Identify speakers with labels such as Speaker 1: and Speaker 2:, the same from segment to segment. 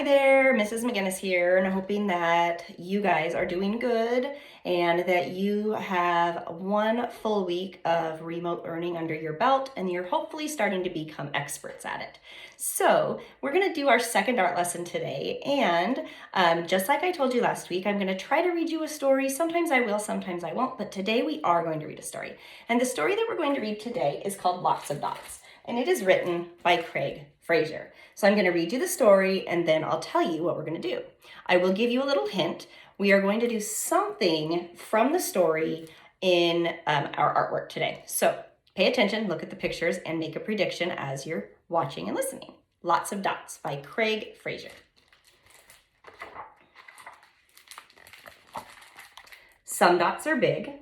Speaker 1: Hi there, Mrs. McGinnis here, and I'm hoping that you guys are doing good and that you have one full week of remote learning under your belt and you're hopefully starting to become experts at it. So we're going to do our second art lesson today, and just like I told you last week, I'm going to try to read you a story. Sometimes I will, sometimes I won't, but today we are going to read a story. And the story that we're going to read today is called Lots of Dots, and it is written by Craig Fraser. So I'm going to read you the story and then I'll tell you what we're going to do. I will give you a little hint. We are going to do something from the story in our artwork today. So pay attention, look at the pictures, and make a prediction as you're watching and listening. Lots of Dots by Craig Fraser. Some dots are big.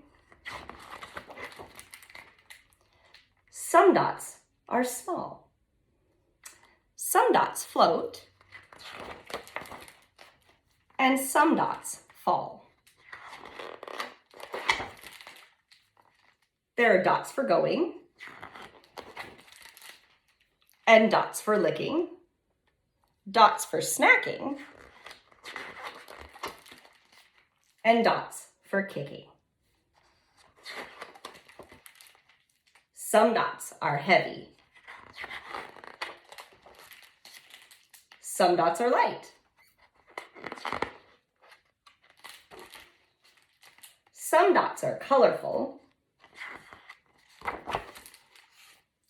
Speaker 1: Some dots are small. Some dots float, and some dots fall. There are dots for going, and dots for licking, dots for snacking, and dots for kicking. Some dots are heavy. Some dots are light. Some dots are colorful.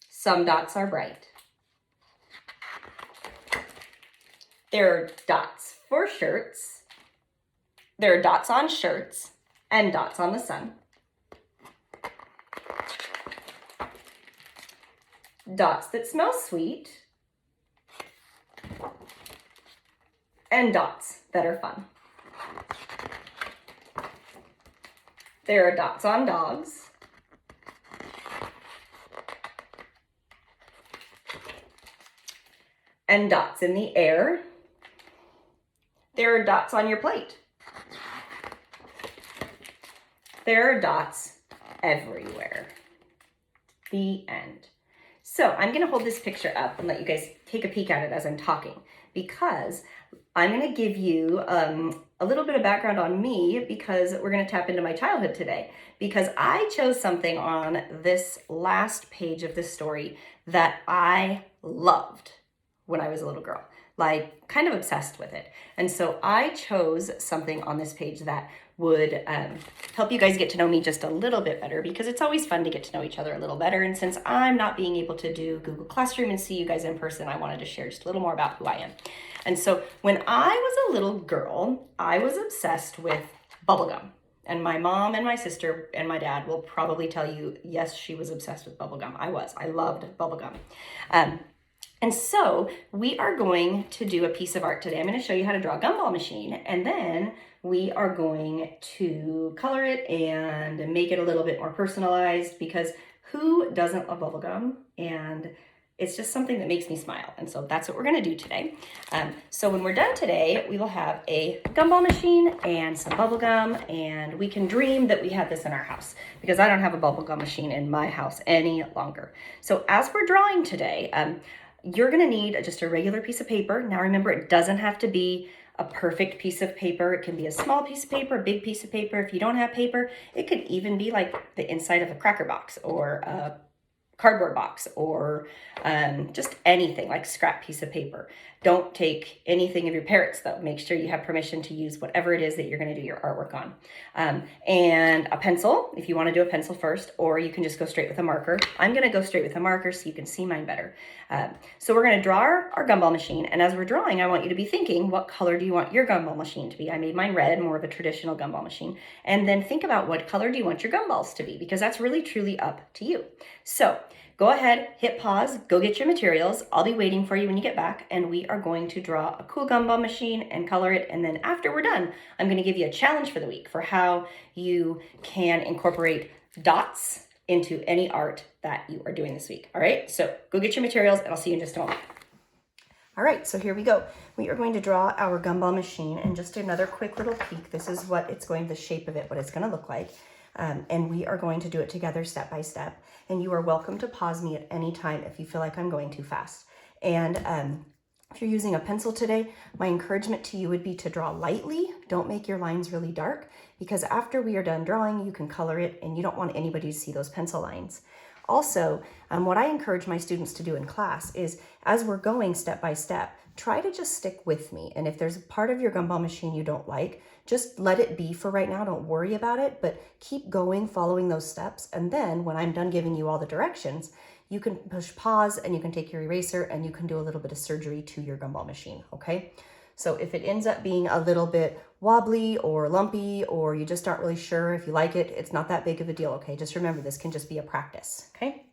Speaker 1: Some dots are bright. There are dots for shirts. There are dots on shirts and dots on the sun. Dots that smell sweet. And dots that are fun. There are dots on dogs. And dots in the air. There are dots on your plate. There are dots everywhere. The end. So I'm going to hold this picture up and let you guys take a peek at it as I'm talking, because I'm going to give you a little bit of background on me, because we're going to tap into my childhood today, because I chose something on this last page of this story that I loved when I was a little girl, like kind of obsessed with it. And so I chose something on this page that would help you guys get to know me just a little bit better, because it's always fun to get to know each other a little better. And since I'm not being able to do Google Classroom and see you guys in person, I wanted to share just a little more about who I am. And so when I was a little girl, I was obsessed with bubblegum. And my mom and my sister and my dad will probably tell you, yes, she was obsessed with bubblegum. I loved bubblegum. And so we are going to do a piece of art today. I'm going to show you how to draw a gumball machine, and then we are going to color it and make it a little bit more personalized, because who doesn't love bubblegum? And it's just something that makes me smile. And so that's what we're going to do today. So when we're done today, we will have a gumball machine and some bubblegum, and we can dream that we have this in our house, because I don't have a bubblegum machine in my house any longer. So as we're drawing today, you're going to need just a regular piece of paper. Now remember, it doesn't have to be a perfect piece of paper. It can be a small piece of paper, a big piece of paper. If you don't have paper, it could even be like the inside of a cracker box or a cardboard box, or just anything like scrap piece of paper. Don't take anything of your parents though. Make sure you have permission to use whatever it is that you're going to do your artwork on. And a pencil, if you want to do a pencil first, or you can just go straight with a marker. I'm going to go straight with a marker so you can see mine better. So we're going to draw our gumball machine, and as we're drawing, I want you to be thinking, what color do you want your gumball machine to be? I made mine red, more of a traditional gumball machine. And then think about, what color do you want your gumballs to be? Because that's really truly up to you. So go ahead, hit pause, go get your materials. I'll be waiting for you when you get back, and we are going to draw a cool gumball machine and color it. And then after we're done, I'm going to give you a challenge for the week for how you can incorporate dots into any art that you are doing this week. All right, so go get your materials, and I'll see you in just a moment. All right, so here we go. We are going to draw our gumball machine, and just another quick little peek. This is what it's going, the shape of it, what it's going to look like. And we are going to do it together step by step. And you are welcome to pause me at any time if you feel like I'm going too fast. And If you're using a pencil today, my encouragement to you would be to draw lightly. Don't make your lines really dark, because after we are done drawing, you can color it and you don't want anybody to see those pencil lines. Also, what I encourage my students to do in class is, as we're going step by step, try to just stick with me. And if there's a part of your gumball machine you don't like, just let it be for right now. Don't worry about it, but keep going, following those steps. And then when I'm done giving you all the directions, you can push pause and you can take your eraser and you can do a little bit of surgery to your gumball machine, okay? So if it ends up being a little bit wobbly or lumpy, or you just aren't really sure if you like it, it's not that big of a deal, okay? Just remember, this can just be a practice, okay?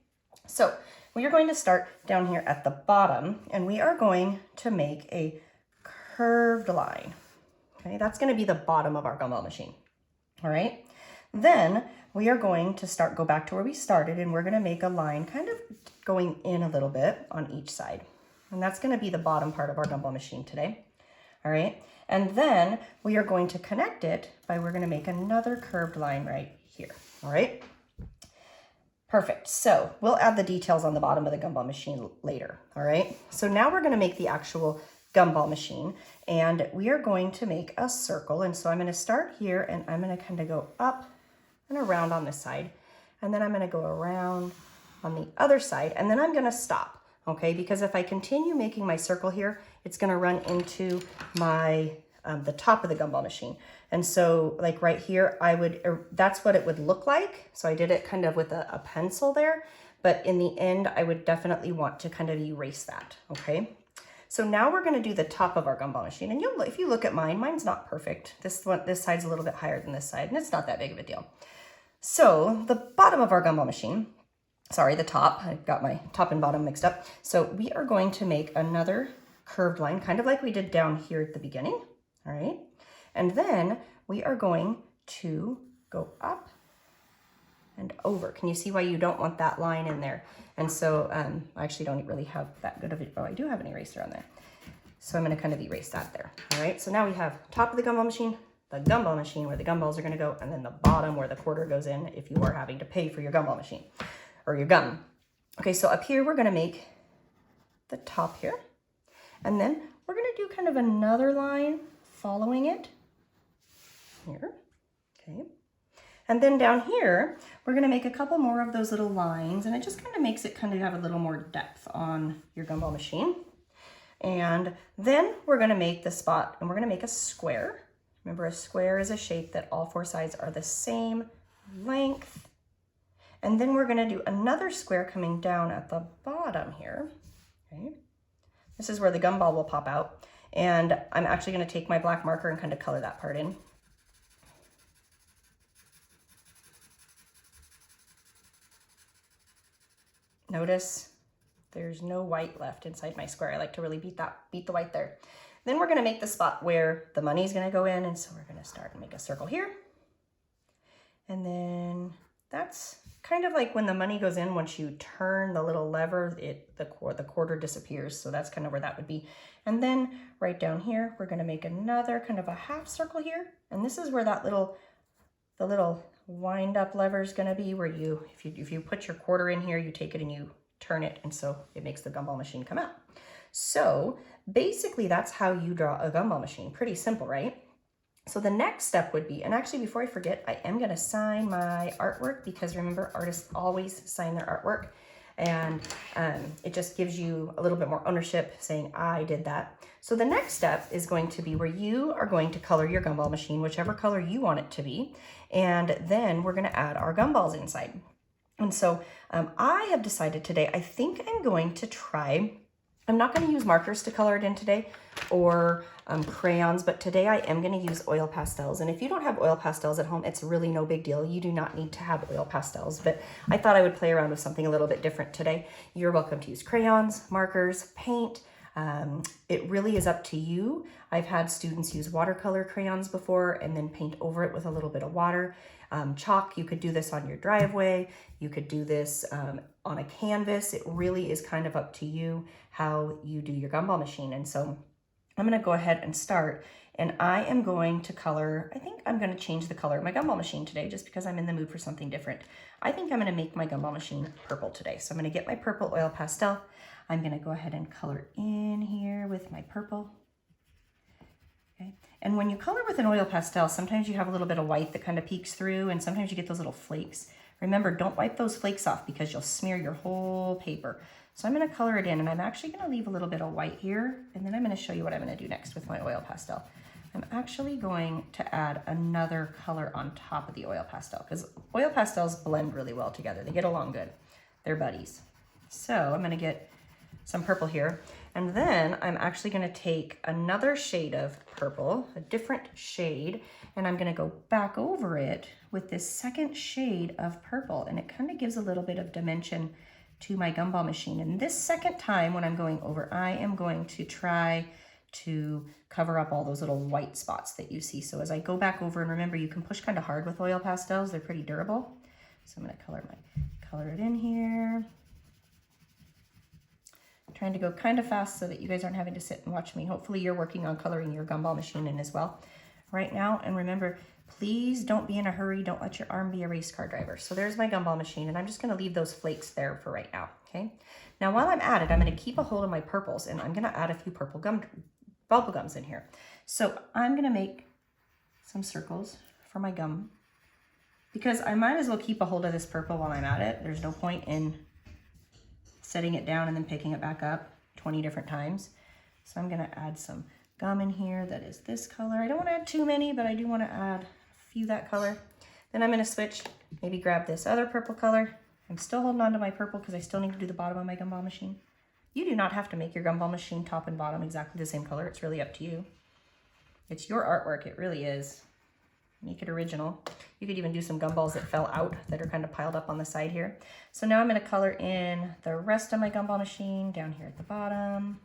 Speaker 1: So we are going to start down here at the bottom, and we are going to make a curved line, okay? That's gonna be the bottom of our gumball machine, all right? Then we are going to go back to where we started, and we're gonna make a line kind of going in a little bit on each side. And that's gonna be the bottom part of our gumball machine today, all right? And then we are going to connect it we're gonna make another curved line right here, all right? Perfect, so we'll add the details on the bottom of the gumball machine later, all right? So now we're gonna make the actual gumball machine, and we are going to make a circle. And so I'm gonna start here, and I'm gonna kind of go up and around on this side, and then I'm gonna go around on the other side, and then I'm gonna stop, okay? Because if I continue making my circle here, it's gonna run into my, the top of the gumball machine. And so like right here, that's what it would look like. So I did it kind of with a pencil there, but in the end, I would definitely want to kind of erase that, okay? So now we're gonna do the top of our gumball machine. And if you look at mine's not perfect. This side's a little bit higher than this side, and it's not that big of a deal. So the bottom of our gumball machine, sorry, the top, I got my top and bottom mixed up. So we are going to make another curved line, kind of like we did down here at the beginning, all right? And then we are going to go up and over. Can you see why you don't want that line in there? And so I actually don't really have that good of it. Oh, I do have an eraser on there. So I'm gonna kind of erase that there, all right? So now we have top of the gumball machine where the gumballs are gonna go, and then the bottom where the quarter goes in if you are having to pay for your gumball machine or your gum. Okay, so up here we're gonna make the top here, and then we're gonna do kind of another line following it here, okay? And then down here, we're gonna make a couple more of those little lines, and it just kind of makes it kind of have a little more depth on your gumball machine. And then we're gonna make the spot, and we're gonna make a square. Remember, a square is a shape that all four sides are the same length. And then we're gonna do another square coming down at the bottom here, okay? This is where the gumball will pop out. And I'm actually gonna take my black marker and kind of color that part in. Notice there's no white left inside my square. I like to really beat the white there. Then we're gonna make the spot where the money is gonna go in, and so we're gonna start and make a circle here. And then that's kind of like when the money goes in, once you turn the little lever, the quarter disappears. So that's kind of where that would be. And then right down here, we're gonna make another kind of a half circle here. And this is where the little wind up lever is gonna be, where if you put your quarter in here, you take it and you turn it, and so it makes the gumball machine come out. So basically that's how you draw a gumball machine. Pretty simple, right? So the next step would be, and actually before I forget, I am gonna sign my artwork, because remember, artists always sign their artwork, and it just gives you a little bit more ownership saying, I did that. So the next step is going to be where you are going to color your gumball machine, whichever color you want it to be, and then we're gonna add our gumballs inside. And so I have decided today, I think I'm going to try, I'm not gonna use markers to color it in today, or crayons, but today I am gonna use oil pastels. And if you don't have oil pastels at home, it's really no big deal. You do not need to have oil pastels, but I thought I would play around with something a little bit different today. You're welcome to use crayons, markers, paint. It really is up to you. I've had students use watercolor crayons before and then paint over it with a little bit of water. Chalk, you could do this on your driveway. You could do this on a canvas. It really is kind of up to you how you do your gumball machine. And so I'm gonna go ahead and start, and I am going to color, I think I'm gonna change the color of my gumball machine today just because I'm in the mood for something different. I think I'm gonna make my gumball machine purple today. So I'm gonna get my purple oil pastel. I'm gonna go ahead and color in here with my purple. Okay. And when you color with an oil pastel, sometimes you have a little bit of white that kind of peeks through, and sometimes you get those little flakes. Remember, don't wipe those flakes off because you'll smear your whole paper. So I'm going to color it in, and I'm actually going to leave a little bit of white here, and then I'm going to show you what I'm going to do next with my oil pastel. I'm actually going to add another color on top of the oil pastel because oil pastels blend really well together. They get along good. They're buddies. So I'm going to get some purple here, and then I'm actually going to take another shade of purple, a different shade, and I'm going to go back over it with this second shade of purple, and it kind of gives a little bit of dimension to my gumball machine. And this second time when I'm going over, I am going to try to cover up all those little white spots that you see. So as I go back over, and remember, you can push kind of hard with oil pastels, they're pretty durable. So I'm going to color it in here. I'm trying to go kind of fast so that you guys aren't having to sit and watch me. Hopefully you're working on coloring your gumball machine in as well right now. And remember, please don't be in a hurry. Don't let your arm be a race car driver. So there's my gumball machine, and I'm just going to leave those flakes there for right now. Okay. Now while I'm at it, I'm going to keep a hold of my purples, and I'm going to add a few purple bubble gums in here. So I'm going to make some circles for my gum because I might as well keep a hold of this purple while I'm at it. There's no point in setting it down and then picking it back up 20 different times. So I'm going to add some gum in here that is this color. I don't want to add too many, but I do want to add a few that color. Then I'm going to switch, maybe grab this other purple color. I'm still holding on to my purple because I still need to do the bottom of my gumball machine. You do not have to make your gumball machine top and bottom exactly the same color. It's really up to you. It's your artwork, it really is. Make it original. You could even do some gumballs that fell out that are kind of piled up on the side here. So now I'm going to color in the rest of my gumball machine down here at the bottom.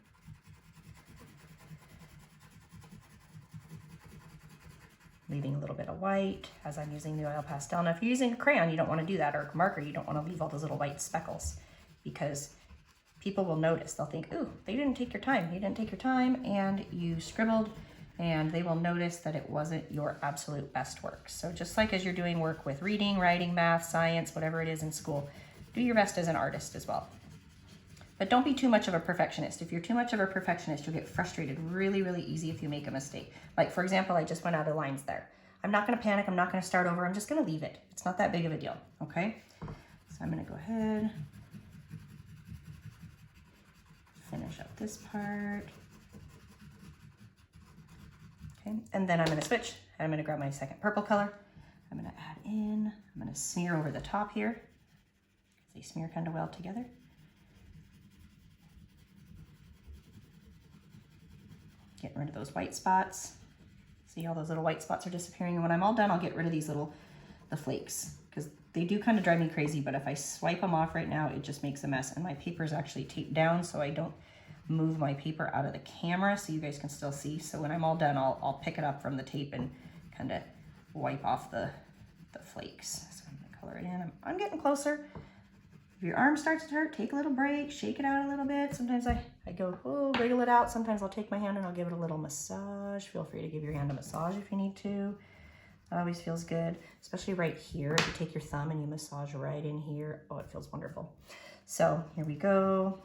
Speaker 1: Leaving a little bit of white as I'm using the oil pastel. Now if you're using a crayon, you don't want to do that, or a marker, you don't want to leave all those little white speckles because people will notice. They'll think, ooh, they didn't take your time. You didn't take your time and you scribbled, and they will notice that it wasn't your absolute best work. So just like as you're doing work with reading, writing, math, science, whatever it is in school, do your best as an artist as well. But don't be too much of a perfectionist. If you're too much of a perfectionist, you'll get frustrated really, really easy if you make a mistake. Like for example, I just went out of lines there. I'm not gonna panic, I'm not gonna start over, I'm just gonna leave it. It's not that big of a deal, okay? So I'm gonna go ahead, finish up this part. Okay, and then I'm gonna switch. I'm gonna grab my second purple color. I'm gonna add in, I'm gonna smear over the top here. They smear kind of well together. Getting rid of those white spots. See how those little white spots are disappearing? And when I'm all done, I'll get rid of these the flakes, because they do kind of drive me crazy, but if I swipe them off right now, it just makes a mess. And my paper is actually taped down so I don't move my paper out of the camera so you guys can still see. So when I'm all done, I'll pick it up from the tape and kind of wipe off the flakes. So I'm gonna color it in. I'm getting closer. If your arm starts to hurt, take a little break, shake it out a little bit. Sometimes I go, oh, wriggle it out. Sometimes I'll take my hand and I'll give it a little massage. Feel free to give your hand a massage if you need to. That always feels good, especially right here. If you take your thumb and you massage right in here, oh, it feels wonderful. So here we go.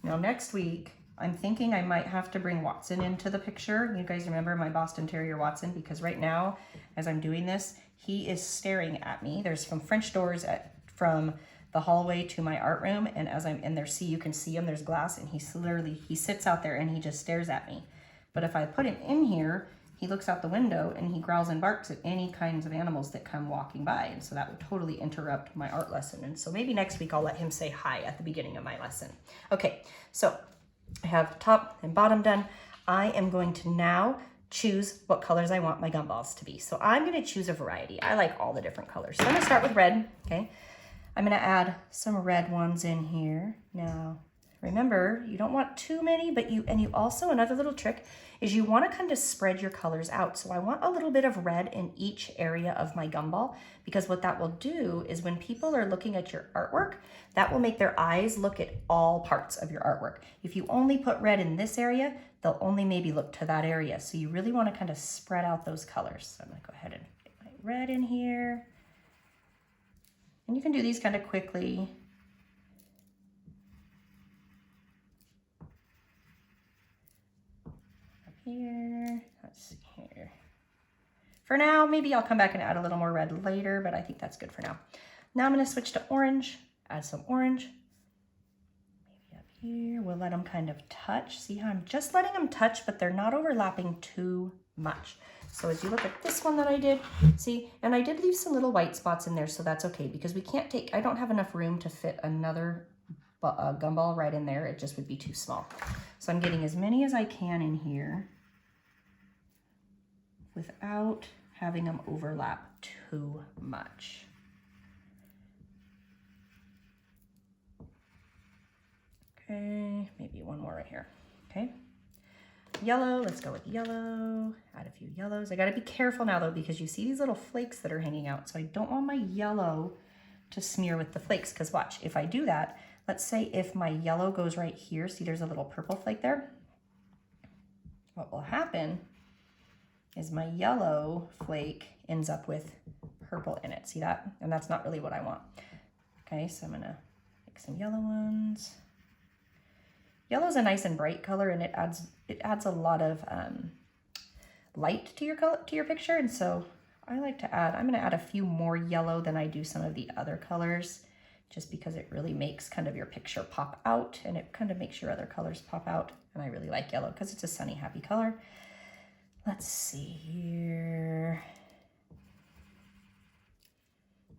Speaker 1: Now next week, I'm thinking I might have to bring Watson into the picture. You guys remember my Boston Terrier Watson, because right now, as I'm doing this, he is staring at me. There's some French doors from the hallway to my art room, and as I'm in there, you can see him, there's glass, and he sits out there and he just stares at me. But if I put him in here, he looks out the window and he growls and barks at any kinds of animals that come walking by, and so that would totally interrupt my art lesson. And so maybe next week I'll let him say hi at the beginning of my lesson. Okay, so I have top and bottom done. I am going to now choose what colors I want my gumballs to be. So I'm going to choose a variety. I like all the different colors. So I'm going to start with red, okay? I'm going to add some red ones in here. Now, remember, you don't want too many, but you also, another little trick is you want to kind of spread your colors out. So I want a little bit of red in each area of my gumball, because what that will do is when people are looking at your artwork, that will make their eyes look at all parts of your artwork. If you only put red in this area, they'll only maybe look to that area. So you really want to kind of spread out those colors. So I'm going to go ahead and get my red in here. And you can do these kind of quickly. here. Let's see here. For now, maybe I'll come back and add a little more red later, but I think that's good for now. Now I'm gonna switch to orange, add some orange. Maybe up here, we'll let them kind of touch. See how I'm just letting them touch, but they're not overlapping too much. So as you look at this one that I did, see, and I did leave some little white spots in there, so that's okay, because we can't take, I don't have enough room to fit another gumball right in there. It just would be too small. So I'm getting as many as I can in here without having them overlap too much. Okay, maybe one more right here. Okay, yellow, let's go with yellow. Add a few yellows. I gotta be careful now though, because you see these little flakes that are hanging out. So I don't want my yellow to smear with the flakes, because watch, if I do that, let's say if my yellow goes right here, see there's a little purple flake there? What will happen is my yellow flake ends up with purple in it. See that? And that's not really what I want. Okay, so I'm gonna make some yellow ones. Yellow is a nice and bright color, and it adds a lot of light to your picture, and so I like to add, I'm gonna add a few more yellow than I do some of the other colors, just because it really makes kind of your picture pop out, and it kind of makes your other colors pop out. And I really like yellow because it's a sunny, happy color. Let's see here.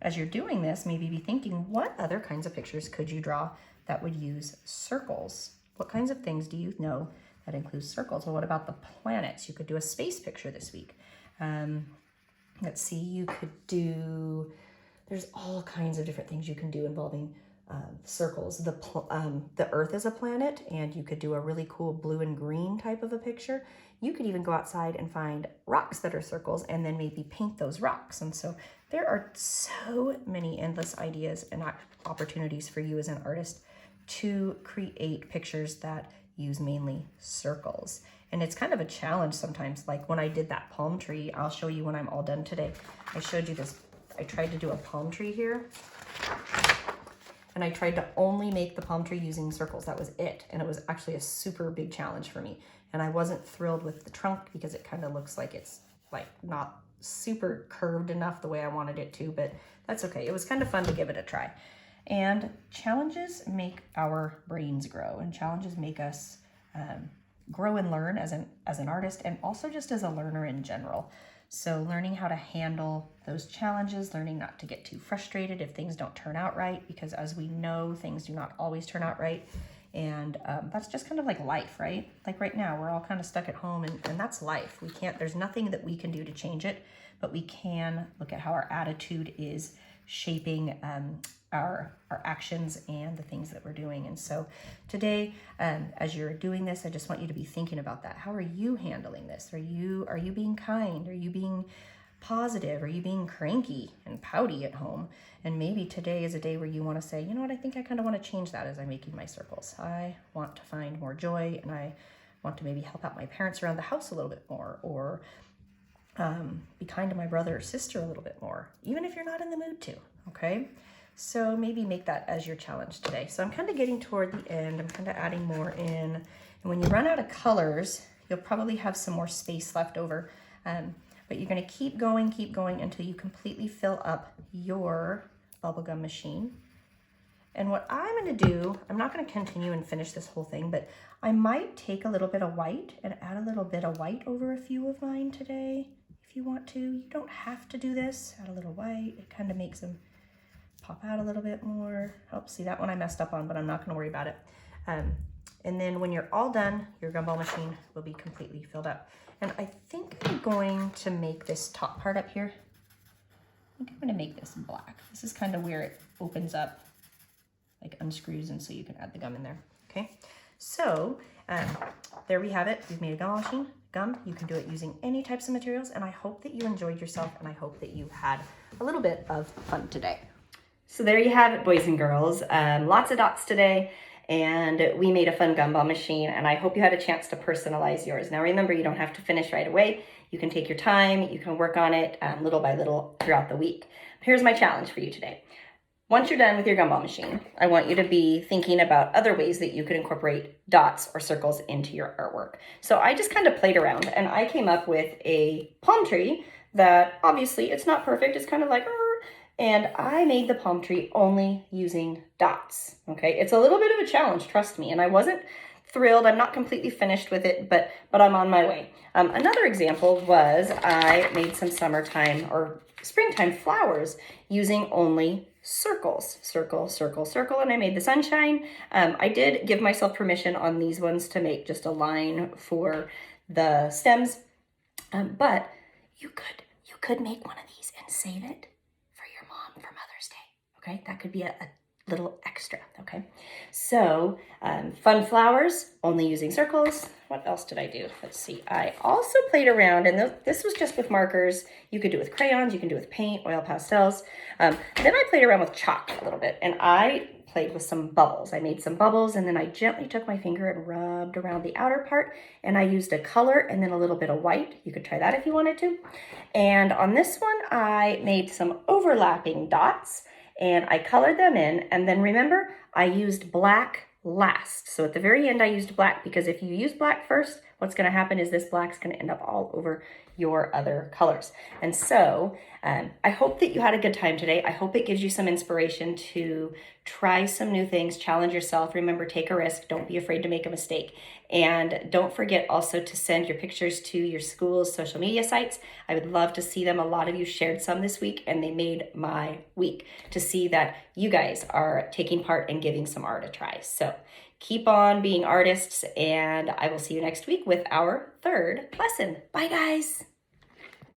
Speaker 1: As you're doing this, maybe be thinking, what other kinds of pictures could you draw that would use circles? What kinds of things do you know that includes circles? Well, what about the planets? You could do a space picture this week. Let's see, you could do, there's all kinds of different things you can do involving circles. The Earth is a planet, and you could do a really cool blue and green type of a picture. You could even go outside and find rocks that are circles and then maybe paint those rocks. And so there are so many endless ideas and opportunities for you as an artist to create pictures that use mainly circles. And it's kind of a challenge sometimes. Like when I did that palm tree, I'll show you when I'm all done today. I showed you this, I tried to do a palm tree here, and I tried to only make the palm tree using circles. That was it. And it was actually a super big challenge for me. And I wasn't thrilled with the trunk because it kind of looks like it's like not super curved enough the way I wanted it to, but that's okay. It was kind of fun to give it a try. And challenges make our brains grow, and challenges make us grow and learn as an artist, and also just as a learner in general. So learning how to handle those challenges, learning not to get too frustrated if things don't turn out right, because as we know, things do not always turn out right. And that's just kind of like life, right? Like right now, we're all kind of stuck at home, and that's life. We can't, there's nothing that we can do to change it, but we can look at how our attitude is shaping our actions and the things that we're doing. And so today, as you're doing this, I just want you to be thinking about that. How are you handling this? Are you being kind? Are you being positive? Are you being cranky and pouty at home? And maybe today is a day where you want to say, you know what, I think I kind of want to change that as I'm making my circles. I want to find more joy, and I want to maybe help out my parents around the house a little bit more, or be kind to my brother or sister a little bit more, even if you're not in the mood to, okay? So maybe make that as your challenge today. So I'm kind of getting toward the end. I'm kind of adding more in. And when you run out of colors, you'll probably have some more space left over. But you're going to keep going until you completely fill up your bubblegum machine. And what I'm going to do, I'm not going to continue and finish this whole thing, but I might take a little bit of white and add a little bit of white over a few of mine today. If you want to, you don't have to do this. Add a little white. It kind of makes them pop out a little bit more. Oh, see, that one I messed up on, but I'm not going to worry about it. And then when you're all done, your gumball machine will be completely filled up. And I think I'm going to make this top part up here, I think I'm going to make this black. This is kind of where it opens up, like unscrews, and so you can add the gum in there. Okay, so there we have it. We've made a gumball machine. Gum, you can do it using any types of materials, and I hope that you enjoyed yourself, and I hope that you had a little bit of fun today. So there you have it, boys and girls. Lots of dots today, and we made a fun gumball machine, and I hope you had a chance to personalize yours. Now remember, you don't have to finish right away. You can take your time, you can work on it little by little throughout the week. Here's my challenge for you today. once you're done with your gumball machine, I want you to be thinking about other ways that you could incorporate dots or circles into your artwork. So I just kind of played around and I came up with a palm tree that obviously it's not perfect. It's kind of like, and I made the palm tree only using dots. Okay, it's a little bit of a challenge, trust me. And I wasn't thrilled. I'm not completely finished with it, but I'm on my way. Another example was I made some summertime or springtime flowers using only circles, circle, circle, circle, and I made the sunshine. I did give myself permission on these ones to make just a line for the stems, but you could make one of these and save it for your mom for Mother's Day. Okay, that could be a little extra. Okay, so fun flowers, only using circles. What else did I do? Let's see. I also played around, and this was just with markers. You could do it with crayons, you can do it with paint, oil pastels. Then I played around with chalk a little bit, and I played with some bubbles. I made some bubbles, and then I gently took my finger and rubbed around the outer part, and I used a color and then a little bit of white. You could try that if you wanted to. And on this one, I made some overlapping dots, and I colored them in, and then remember, I used black last. So at the very end, I used black because if you use black first, what's going to happen is this black's going to end up all over your other colors. And so I hope that you had a good time today. I hope it gives you some inspiration to try some new things, challenge yourself. Remember, take a risk. Don't be afraid to make a mistake. And don't forget also to send your pictures to your school's social media sites. I would love to see them. A lot of you shared some this week, and they made my week to see that you guys are taking part and giving some art a try. So keep on being artists, and I will see you next week with our third lesson. Bye, guys.